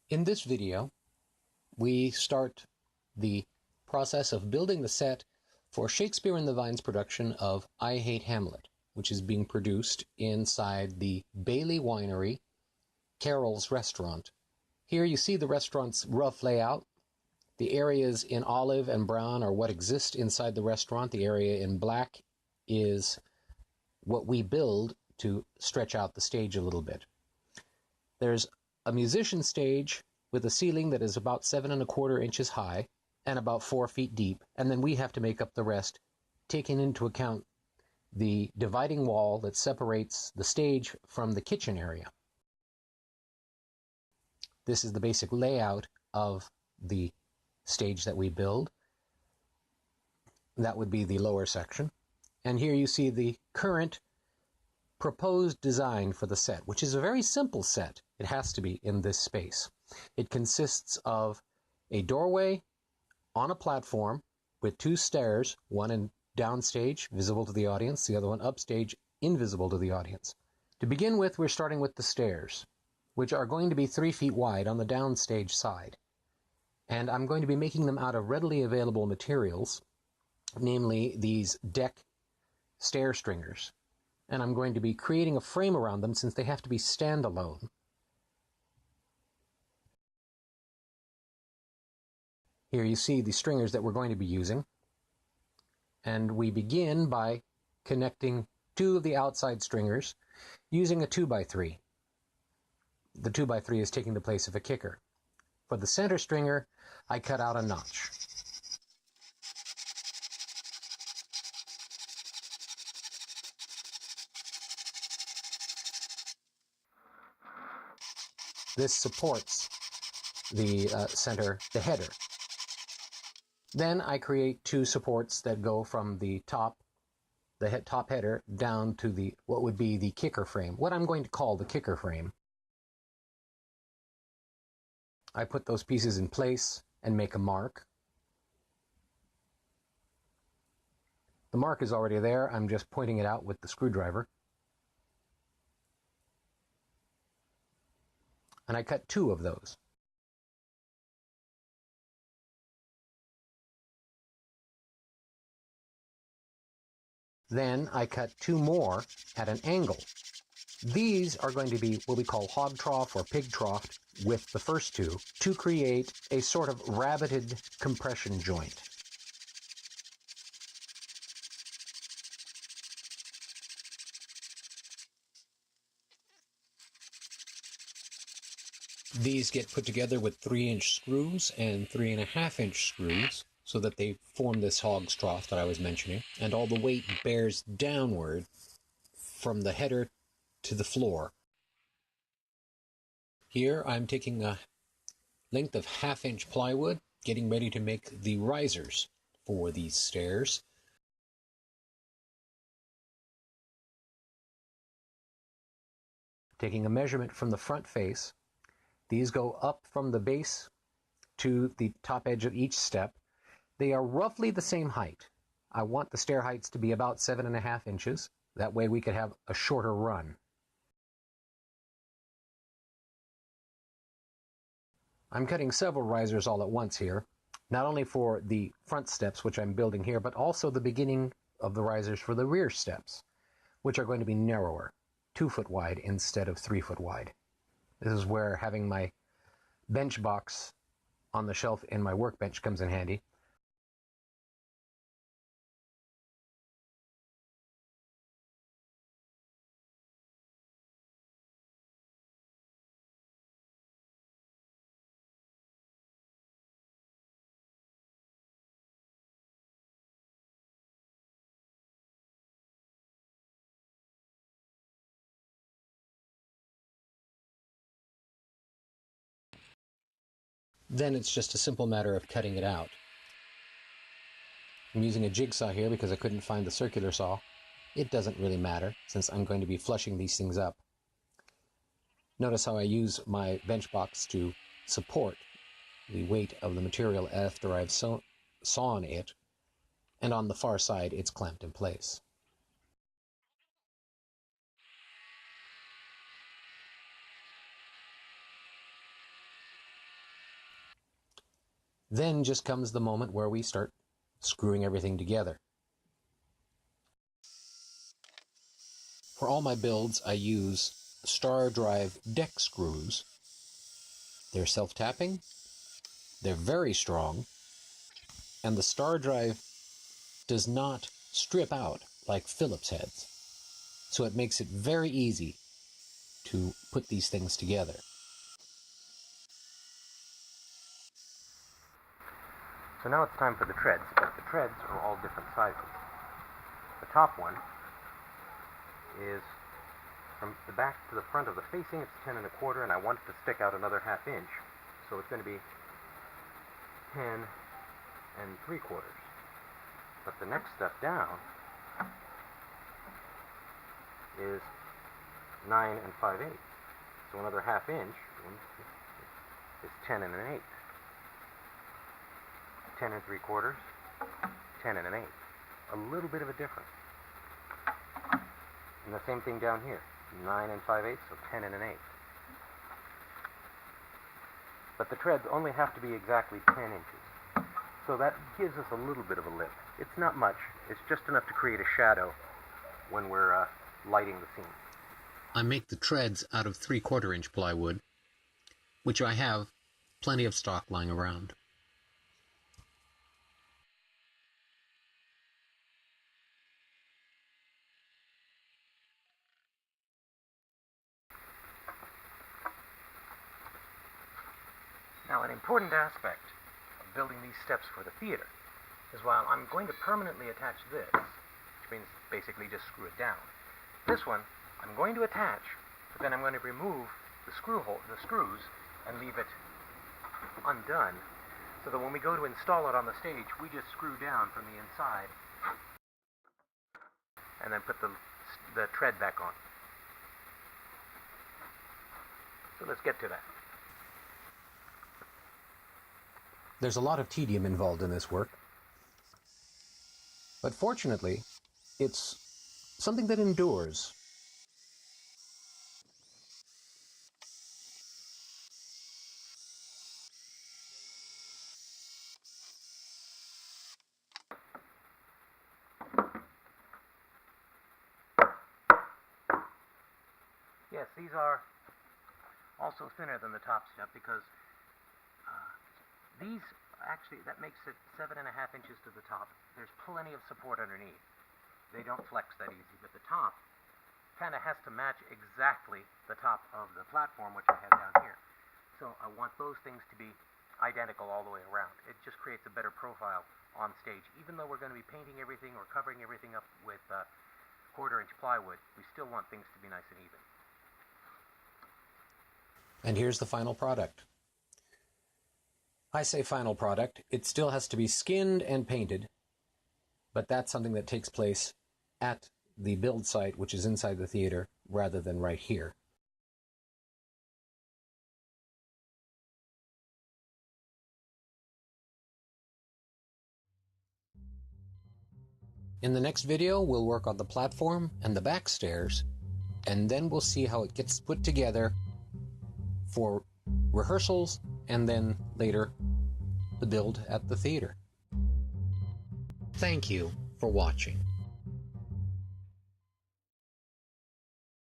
In this video, we start the process of building the set for Shakespeare in the Vine's production of I Hate Hamlet, which is being produced inside the Bailey Winery, Carol's restaurant. Here you see the restaurant's rough layout. The areas in olive and brown are what exist inside the restaurant. The area in black is what we build to stretch out the stage a little bit. There's a musician stage with a ceiling that is about 7¼ inches high and about 4 feet deep, and then we have to make up the rest, taking into account the dividing wall that separates the stage from the kitchen area. This is the basic layout of the stage that we build. That would be the lower section. And here you see the current proposed design for the set, which is a very simple set. It has to be in this space. It consists of a doorway on a platform with 2 stairs, one in downstage, visible to the audience, the other one upstage, invisible to the audience. To begin with, we're starting with the stairs, which are going to be 3 feet wide on the downstage side. And I'm going to be making them out of readily available materials, namely these deck stair stringers. And I'm going to be creating a frame around them since they have to be standalone. Here you see the stringers that we're going to be using. And we begin by connecting 2 of the outside stringers using a 2x3. The 2x3 is taking the place of a kicker. For the center stringer, I cut out a notch. This supports the the header. Then I create 2 supports that go from the top header down to what would be the kicker frame, what I'm going to call the kicker frame. I put those pieces in place and make a mark. The mark is already there, I'm just pointing it out with the screwdriver. And I cut 2 of those. Then I cut 2 more at an angle. These are going to be what we call hog trough or pig trough with the first 2 to create a sort of rabbited compression joint. These get put together with 3-inch screws and 3½ inch screws so that they form this hog's trough that I was mentioning, and all the weight bears downward from the header to the floor. Here I'm taking a length of 1/2-inch plywood, getting ready to make the risers for these stairs. Taking a measurement from the front face, these go up from the base to the top edge of each step. They are roughly the same height. I want the stair heights to be about 7½ inches. That way we could have a shorter run. I'm cutting several risers all at once here, not only for the front steps, which I'm building here, but also the beginning of the risers for the rear steps, which are going to be narrower, 2 foot wide instead of 3 foot wide. This is where having my bench box on the shelf in my workbench comes in handy. Then it's just a simple matter of cutting it out. I'm using a jigsaw here because I couldn't find the circular saw. It doesn't really matter since I'm going to be flushing these things up. Notice how I use my bench box to support the weight of the material after I've sawn it, and on the far side it's clamped in place. Then just comes the moment where we start screwing everything together. For all my builds, I use Star Drive deck screws. They're self-tapping, they're very strong, and the Star Drive does not strip out like Phillips heads. So it makes it very easy to put these things together. So now it's time for the treads, but the treads are all different sizes. The top one is from the back to the front of the facing, it's 10 1/4, and I want it to stick out another 1/2 inch. So it's going to be 10 3/4. But the next step down is 9 5/8. So another 1/2 inch is 10 1/8. 10 3/4, 10 1/8. A little bit of a difference. And the same thing down here, 9 5/8, so 10 1/8. But the treads only have to be exactly 10 inches. So that gives us a little bit of a lift. It's not much, it's just enough to create a shadow when we're lighting the scene. I make the treads out of 3/4 inch plywood, which I have plenty of stock lying around. Now, an important aspect of building these steps for the theater is while I'm going to permanently attach this, which means basically just screw it down, this one I'm going to attach, but then I'm going to remove the screws and leave it undone, so that when we go to install it on the stage, we just screw down from the inside and then put the tread back on. So let's get to that. There's a lot of tedium involved in this work, but fortunately, it's something that endures. Yes, these are also thinner than the top step because these actually, that makes it 7 1/2 inches to the top. There's plenty of support underneath. They don't flex that easy, but the top kind of has to match exactly the top of the platform, which I have down here. So I want those things to be identical all the way around. It just creates a better profile on stage. Even though we're going to be painting everything or covering everything up with 1/4 inch plywood, we still want things to be nice and even. And here's the final product. I say final product, it still has to be skinned and painted, but that's something that takes place at the build site, which is inside the theater, rather than right here. In the next video, we'll work on the platform and the back stairs, and then we'll see how it gets put together for rehearsals and then later the build at the theater. Thank you for watching.